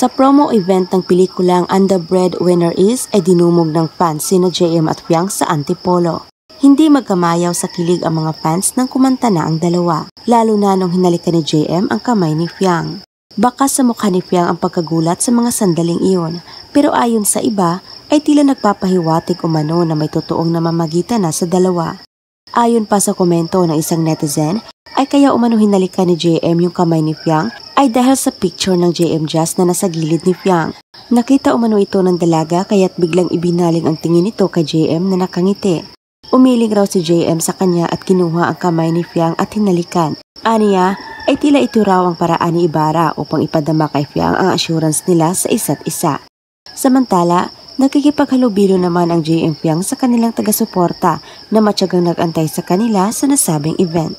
Sa promo event ng pelikulang And the Breadwinner Is ay dinumog ng fans sina JM at Fiang sa Antipolo. Hindi magkamayaw sa kilig ang mga fans nang kumanta na ang dalawa, lalo na nung hinalikan ni JM ang kamay ni Fiang. Baka sa mukha ni Fiang ang pagkagulat sa mga sandaling iyon, pero ayon sa iba ay tila nagpapahiwatig umano na may totoong namamagitan na sa dalawa. Ayon pa sa komento ng isang netizen, ay kaya umano hinalikan ni JM yung kamay ni Fiang ay dahil sa picture ng JM Jazz na nasa gilid ni Fiang. Nakita umano ito ng dalaga kaya't biglang ibinaling ang tingin nito kay JM na nakangiti. Umiling raw si JM sa kanya at kinuha ang kamay ni Fiang at hinalikan. Aniya ay tila ito raw ang paraan ni Ibarra upang ipadama kay Fiang ang assurance nila sa isa't isa. Samantala, nakikipaghalubilo naman ang JM Fiang sa kanilang taga-suporta na matyagang nag-antay sa kanila sa nasabing event.